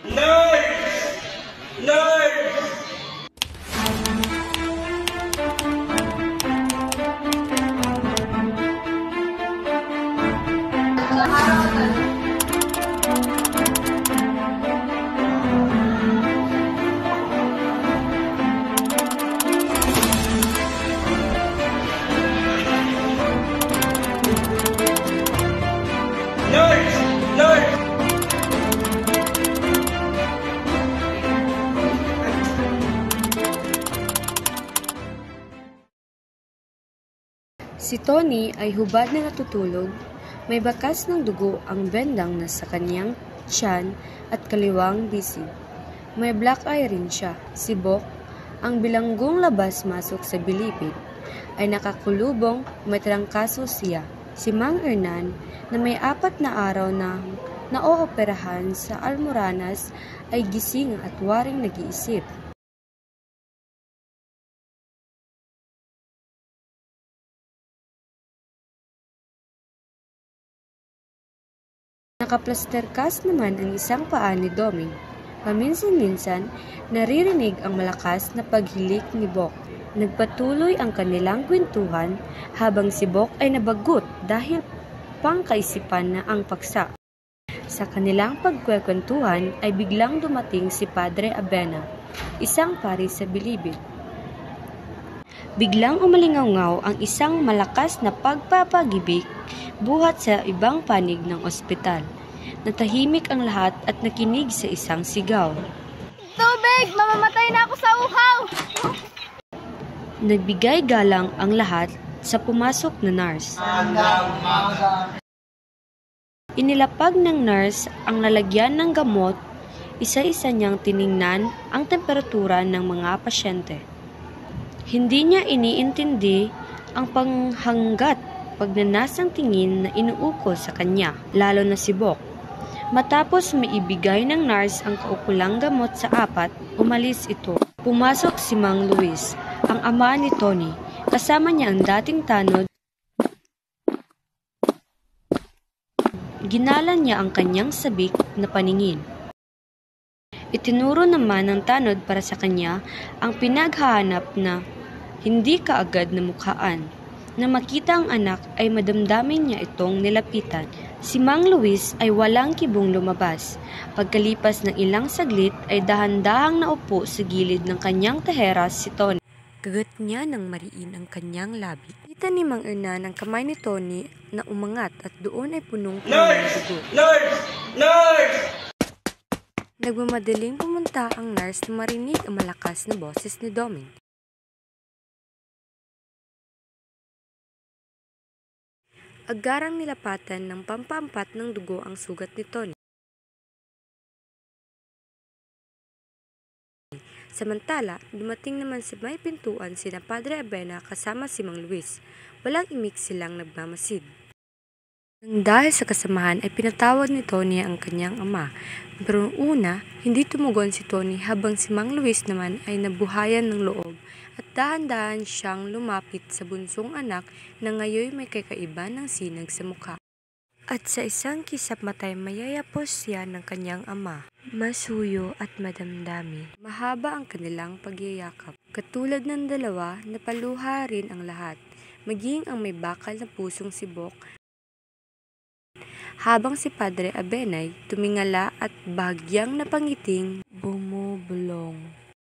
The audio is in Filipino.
Nerds! Nerds! Nerds! Nerds! Si Tony ay hubad na natutulog, may bakas ng dugo ang bendang nasa kanyang tiyan at kaliwang bisig. May black eye rin siya. Si Bok, ang bilanggong labas-masok sa bilibid, ay nakakulubong, may trangkaso siya. Si Mang Hernan, na may 4 na araw na naooperahan sa Almoranas, ay gising at waring nag-iisip. Nakaplastercast naman ang isang paa ni Doming. Paminsan-minsan, naririnig ang malakas na paghilik ni Bok. Nagpatuloy ang kanilang kwentuhan habang si Bok ay nabagot dahil pangkaisipan na ang paksa. Sa kanilang pagkwekwentuhan ay biglang dumating si Padre Abena, isang pari sa bilibid. Biglang umalingaw ang isang malakas na pagpapagibik buhat sa ibang panig ng ospital. Natahimik ang lahat at nakinig sa isang sigaw. Tubig! Mamamatay na ako sa uhaw! Nagbigay galang ang lahat sa pumasok na nurse. Inilapag ng nurse ang lalagyan ng gamot, isa-isa niyang tiningnan ang temperatura ng mga pasyente. Hindi niya iniintindi ang panghanggat pagnanasang tingin na inuukol sa kanya, lalo na si Bok. Matapos maibigay ng nurse ang kaukulang gamot sa 4, umalis ito. Pumasok si Mang Luis, ang ama ni Tony, kasama niya ang dating tanod. Ginalan niya ang kanyang sabik na paningin. Itinuro naman ng tanod para sa kanya ang pinaghahanap na hindi kaagad na mukhaan. Nang makita ang anak ay madamdamin niya itong nilapitan. Si Mang Luis ay walang kibong lumabas. Pagkalipas ng ilang saglit ay dahan-dahang naupo sa gilid ng kanyang teheras si Tony. Kagat niya ng mariin ang kanyang labi. Kita ni Mang Hernan ang kamay ni Tony na umangat at doon ay punong-puno ng dugo. Nerds! Nerds! Nagmamadaling pumunta ang nurse na marinig ang malakas na boses ni Doming. Agarang nilapatan ng pampampat ng dugo ang sugat ni Tony. Samantala, dumating naman sa may pintuan sina Padre Abena kasama si Mang Luis. Walang imik silang nagmamasid. Nang dahil sa kasamahan ay pinatawad ni Tony ang kanyang ama. Pero una, hindi tumugon si Tony habang si Mang Luis naman ay nabuhayan ng loob at dahan-dahan siyang lumapit sa bunsong anak na ngayon may kakaiba ng sinag sa mukha. At sa isang kisap matay mayayapos siya ng kanyang ama. Masuyo at madamdamin. Mahaba ang kanilang pagyayakap. Katulad ng dalawa, napaluha rin ang lahat, maging ang may bakal na pusong si Bok. Habang si Padre Abenay tumingala at bagyang napangiting